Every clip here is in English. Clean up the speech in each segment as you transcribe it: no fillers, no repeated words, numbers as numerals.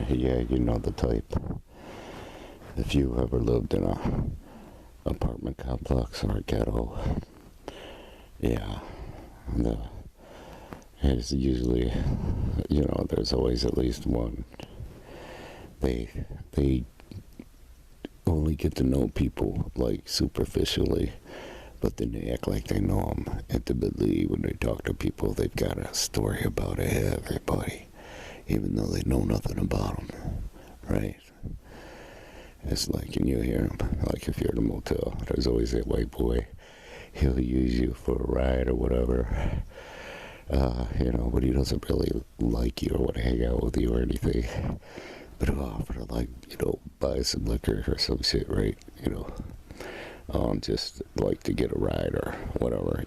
Yeah, you know the type. If you ever lived in a apartment complex or a ghetto, yeah, it's usually, there's always at least one. They only get to know people like superficially, but then they act like they know them intimately. When they talk to people, they've got a story about everybody, even though they know nothing about them, right? It's like, and you hear them, like if you're in a motel, there's always that white boy. He'll use you for a ride or whatever, but he doesn't really like you or want to hang out with you or anything. But he'll offer to, like, buy some liquor or some shit, right? Just like to get a ride or whatever,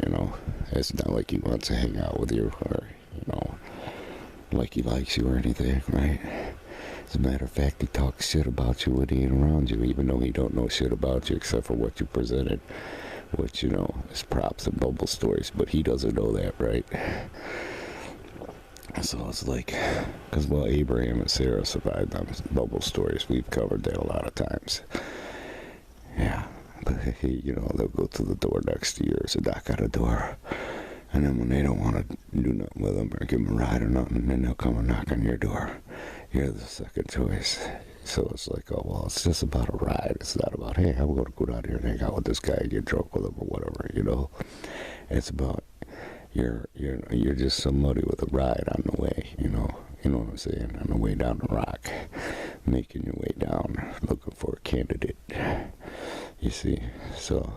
It's not like he wants to hang out with you or, like he likes you or anything, right? As a matter of fact, he talks shit about you when he ain't around you, even though he don't know shit about you except for what you presented, which, is props and bubble stories, but he doesn't know that, right? So it's like, because, Abraham and Sarah survived on bubble stories. We've covered that a lot of times. Yeah, but they'll go to the door next to yours and knock on the door. And then when they don't want to do nothing with them or give them a ride or nothing, then they'll come and knock on your door. You're the second choice. So it's like, oh, well, it's just about a ride. It's not about, hey, I'm going to go down here and hang out with this guy and get drunk with him or whatever, It's about, you're just somebody with a ride on the way, you know what I'm saying, on the way down the rock, making your way down, looking for a candidate, you see. So,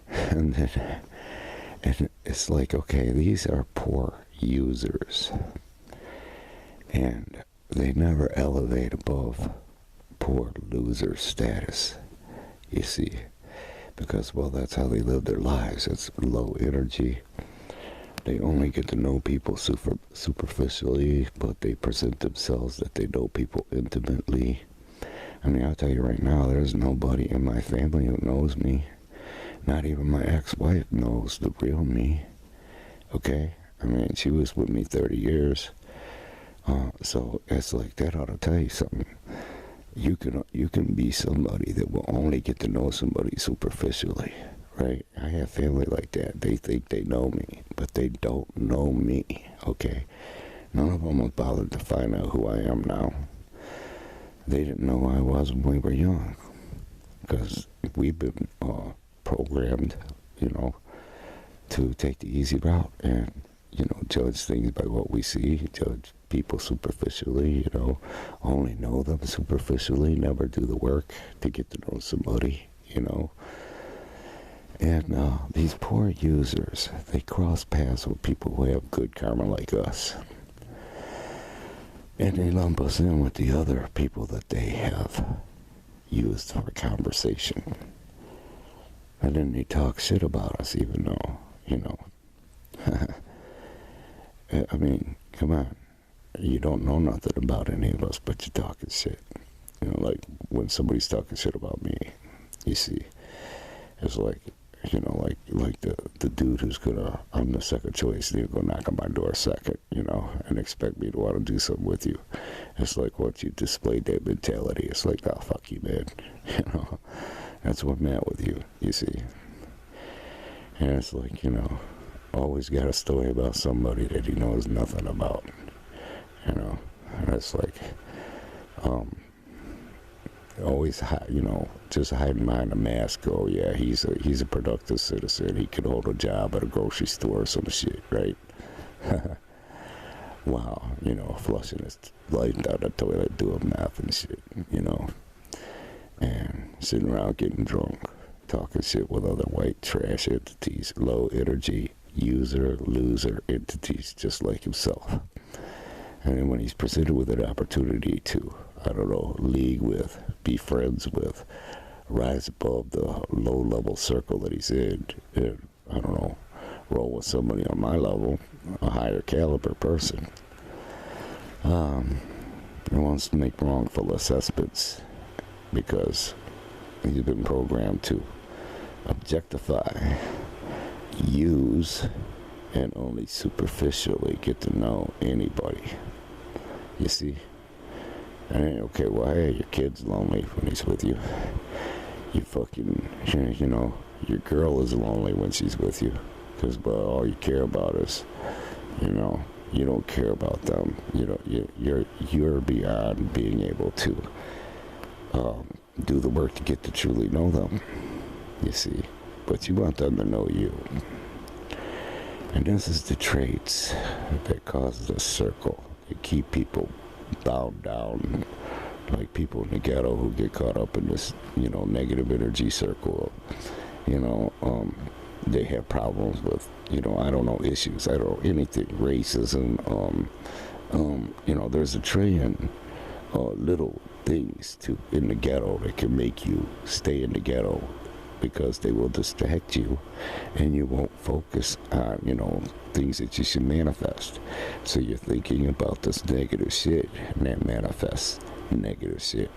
and it's like, okay, these are poor users, and they never elevate above poor loser status, you see, because, that's how they live their lives. It's low energy. They only get to know people superficially, but they present themselves that they know people intimately. I mean, I'll tell you right now, there's nobody in my family who knows me. Not even my ex-wife knows the real me. Okay? I mean, she was with me 30 years. So it's like, that ought to tell you something. You can be somebody that will only get to know somebody superficially. Right? I have family like that. They think they know me, but they don't know me, okay? None of them have bothered to find out who I am now. They didn't know who I was when we were young, because we've been programmed, to take the easy route and, judge things by what we see, judge people superficially, only know them superficially, never do the work to get to know somebody, And these poor users, they cross paths with people who have good karma like us. And they lump us in with the other people that they have used for conversation. And then they talk shit about us, even though, I mean, come on. You don't know nothing about any of us, but you're talking shit. Like when somebody's talking shit about me, you see, it's like, like the dude who's I'm the second choice, and he'll go knock on my door second, and expect me to want to do something with you. It's like, once you displayed that mentality, it's like, oh, fuck you, man. That's what I'm at with you, you see. And it's like, always got a story about somebody that he knows nothing about, and it's like, always, just hiding behind a mask. Oh yeah, he's a productive citizen. He could hold a job at a grocery store or some shit, right? Wow, flushing his life down the toilet, doing math and shit, and sitting around getting drunk, talking shit with other white trash entities, low energy, loser entities, just like himself. And then when he's presented with an opportunity to, league with, be friends with, rise above the low-level circle that he's in, and, roll with somebody on my level, a higher caliber person, he wants to make wrongful assessments because he's been programmed to objectify, use, and only superficially get to know anybody. You see? And okay, well, hey, your kid's lonely when he's with you. You fucking, you know, your girl is lonely when she's with you. Because, well, all you care about is, you know, you don't care about them. You know, you're beyond being able to do the work to get to truly know them. You see, but you want them to know you. And this is the traits that causes a circle. They keep people bound down, like people in the ghetto who get caught up in this, you know, negative energy circle. You know, they have problems with, you know, I don't know, issues, I don't know, anything, racism, you know, there's a trillion little things in the ghetto that can make you stay in the ghetto, because they will distract you and you won't focus on, you know, things that you should manifest. So you're thinking about this negative shit, and that manifests negative shit.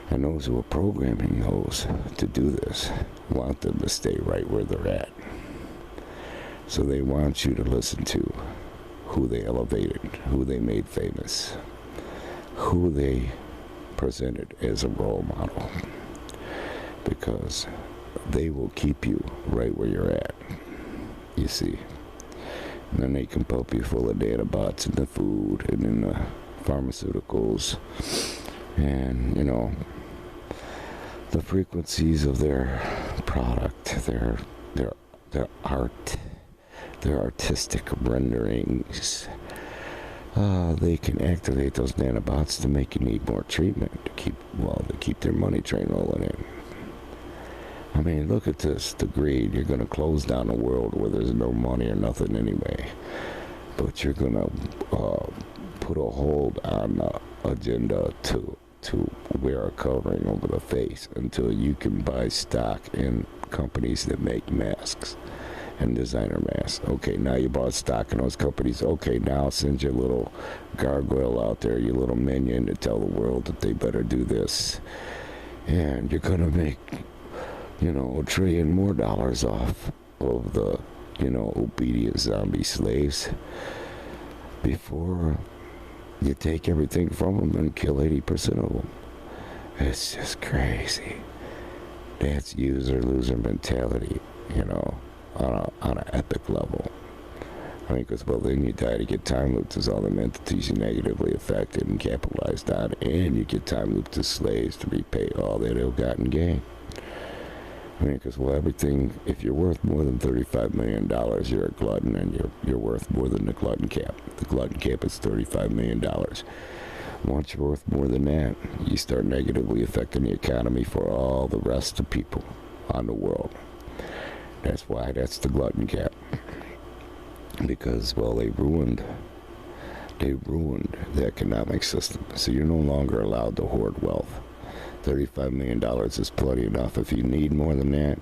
And those who are programming those to do this want them to stay right where they're at. So they want you to listen to who they elevated, who they made famous, who they presented as a role model. Because they will keep you right where you're at, you see. And then they can pump you full of nanobots in the food and in the pharmaceuticals, and, you know, the frequencies of their product, their art, their artistic renderings. They can activate those nanobots to make you need more treatment to keep their money train rolling in. I mean, look at this, the greed. You're going to close down a world where there's no money or nothing anyway. But you're going to put a hold on the agenda to wear a covering over the face until you can buy stock in companies that make masks and designer masks. Okay, now you bought stock in those companies. Okay, now send your little gargoyle out there, your little minion, to tell the world that they better do this. And you're going to make, you know, $1 trillion more off of the, you know, obedient zombie slaves before you take everything from them and kill 80% of them. It's just crazy. That's user-loser mentality, you know, on an epic level. I mean, because, well, then you die to get time looped as all the entities you negatively affected and capitalized on, and you get time looped as slaves to repay all that ill-gotten gain. I mean, because, well, everything, if you're worth more than $35 million, you're a glutton, and you're worth more than the glutton cap. The glutton cap is $35 million. Once you're worth more than that, you start negatively affecting the economy for all the rest of people on the world. That's why that's the glutton cap. Because, well, they ruined the economic system. So you're no longer allowed to hoard wealth. $35 million is plenty enough. If you need more than that,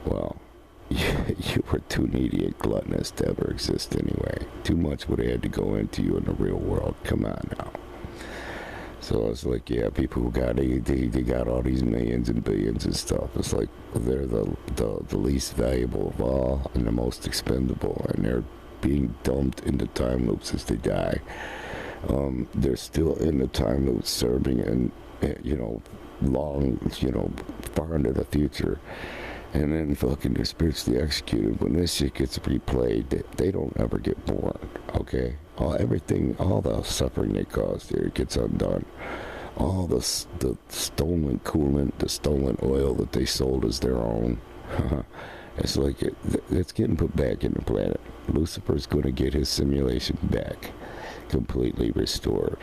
well, you were too needy and gluttonous to ever exist anyway. Too much would have had to go into you in the real world. Come on now. So it's like, yeah, people who got they got all these millions and billions and stuff. It's like they're the least valuable of all and the most expendable, and they're being dumped into time loops as they die. They're still in the time loops, serving and, you know, long, you know, far into the future, and then fucking they're spiritually executed. When this shit gets replayed, they don't ever get born. Okay, all the suffering they caused here gets undone. All the stolen coolant, the stolen oil that they sold as their own, it's like it's getting put back in the planet. Lucifer's going to get his simulation back, completely restored.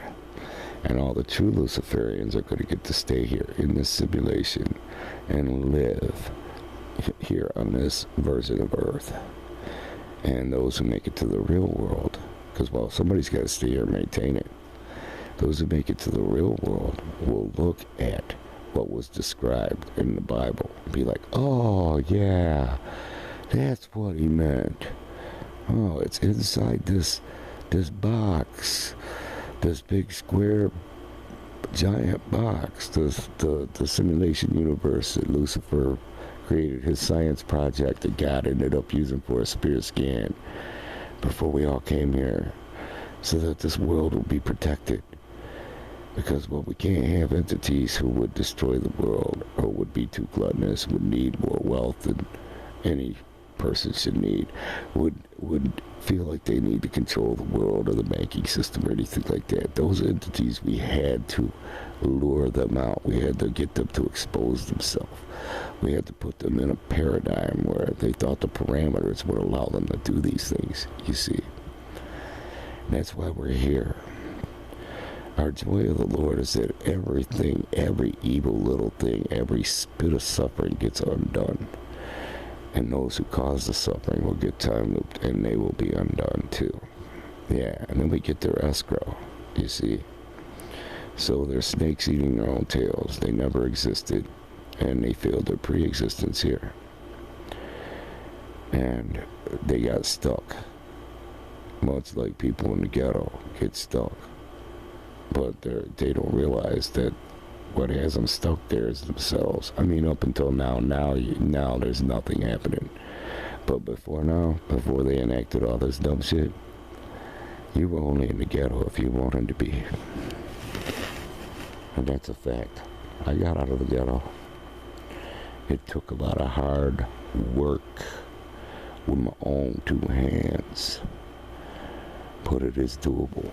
And all the true Luciferians are going to get to stay here in this simulation and live here on this version of Earth. And those who make it to the real world, because, well, somebody's got to stay here and maintain it. Those who make it to the real world will look at what was described in the Bible and be like, oh, yeah, that's what he meant. Oh, it's inside this box. This big square giant box, the simulation universe that Lucifer created his science project that God ended up using for a spirit scan before we all came here, so that this world will be protected. Because, well, we can't have entities who would destroy the world or would be too gluttonous, would need more wealth than any person should need, would feel like they need to control the world or the banking system or anything like that. Those entities, we had to lure them out. We had to get them to expose themselves. We had to put them in a paradigm where they thought the parameters would allow them to do these things, you see. And that's why we're here. Our joy of the Lord is that everything, every evil little thing, every bit of suffering gets undone. And those who cause the suffering will get time looped, and they will be undone too. Yeah, and then we get their escrow, you see. So they're snakes eating their own tails. They never existed, and they failed their pre-existence here. And they got stuck. Much like people in the ghetto get stuck. But they don't realize that what has them stuck there is themselves. I mean, up until now there's nothing happening. But before they enacted all this dumb shit, you were only in the ghetto if you wanted to be. And that's a fact. I got out of the ghetto. It took a lot of hard work with my own two hands. But it is doable.